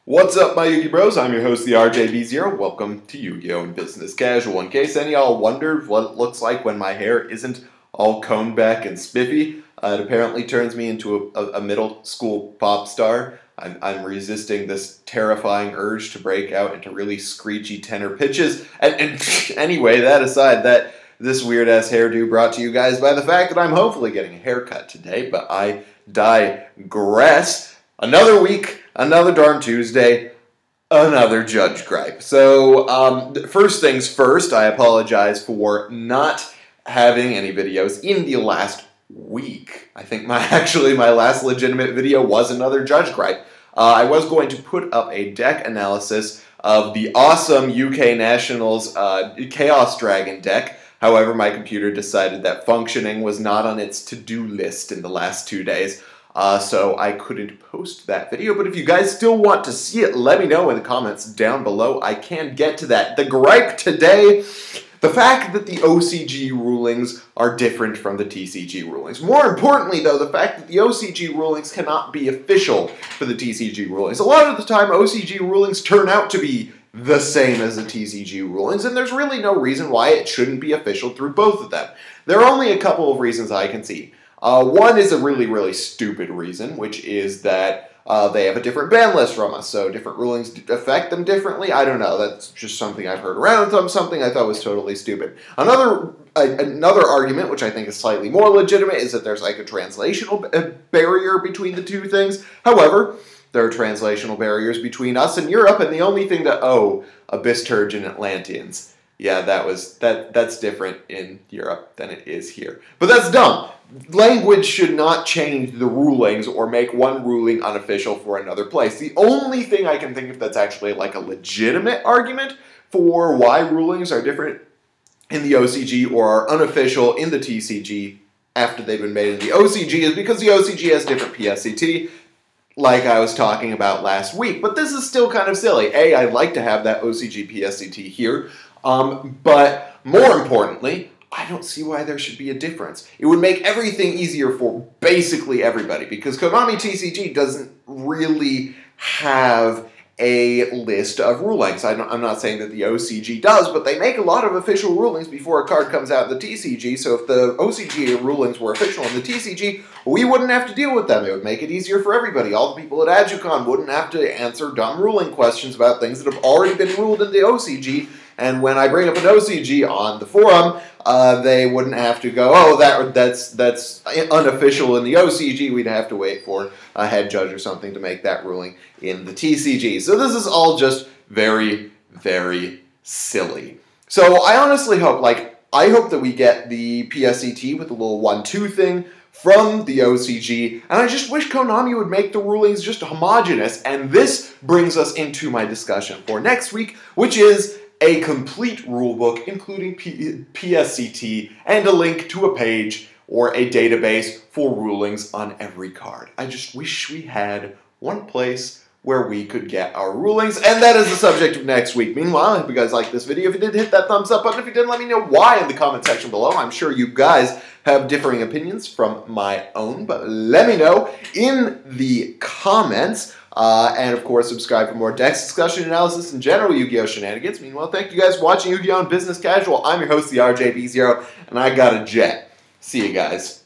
What's up, my Yu-Gi Bros? I'm your host, the RJB0. Welcome to Yu-Gi-Oh! And Business Casual. In case any of y'all wondered what it looks like when my hair isn't all combed back and spiffy, it apparently turns me into a middle school pop star. I'm resisting this terrifying urge to break out into really screechy tenor pitches. And anyway, that aside, this weird-ass hairdo brought to you guys by the fact that I'm hopefully getting a haircut today, but I digress. Another week, another darn Tuesday, another judge gripe. So, first things first, I apologize for not having any videos in the last week. I think my last legitimate video was another judge gripe. I was going to put up a deck analysis of the awesome UK Nationals Chaos Dragon deck. However, my computer decided that functioning was not on its to-do list in the last 2 days. So I couldn't post that video, but if you guys still want to see it, let me know in the comments down below. I can get to that. The gripe today, the fact that the OCG rulings are different from the TCG rulings. More importantly, though, the fact that the OCG rulings cannot be official for the TCG rulings. A lot of the time, OCG rulings turn out to be the same as the TCG rulings, and there's really no reason why it shouldn't be official through both of them. There are only a couple of reasons I can see. One is a really stupid reason, which is that they have a different ban list from us, so different rulings affect them differently. I don't know, that's just something I've heard around them, something I thought was totally stupid. Another argument, which I think is slightly more legitimate, is that there's like a translational barrier between the two things. However, there are translational barriers between us and Europe, and the only thing that, Abyss Turge and Atlanteans. Yeah, that's different in Europe than it is here. But that's dumb. Language should not change the rulings or make one ruling unofficial for another place. The only thing I can think of that's actually like a legitimate argument for why rulings are different in the OCG or are unofficial in the TCG after they've been made in the OCG is because the OCG has different PSCT, like I was talking about last week. But this is still kind of silly. I'd like to have that OCG PSCT here, but more importantly, I don't see why there should be a difference. It would make everything easier for basically everybody, because Konami TCG doesn't really have a list of rulings. I'm not saying that the OCG does, but they make a lot of official rulings before a card comes out in the TCG, so if the OCG rulings were official in the TCG, we wouldn't have to deal with them. It would make it easier for everybody. All the people at AdjuCon wouldn't have to answer dumb ruling questions about things that have already been ruled in the OCG, and when I bring up an OCG on the forum, they wouldn't have to go, that's unofficial in the OCG. We'd have to wait for a head judge or something to make that ruling in the TCG. So this is all just very silly. So I honestly hope, I hope that we get the PSCT with the little 1-2 thing from the OCG, and I just wish Konami would make the rulings just homogenous, and this brings us into my discussion for next week, which is a complete rulebook, including PSCT, and a link to a page or a database for rulings on every card. I just wish we had one place where we could get our rulings, and that is the subject of next week. Meanwhile, I hope you guys liked this video. If you did, hit that thumbs up button. If you didn't, let me know why in the comment section below. I'm sure you guys have differing opinions from my own, but let me know in the comments. And of course, subscribe for more decks, discussion, analysis, and general Yu-Gi-Oh! Shenanigans. Meanwhile, thank you guys for watching Yu-Gi-Oh! And Business Casual. I'm your host, the RJB0, and I got a jet. See you guys.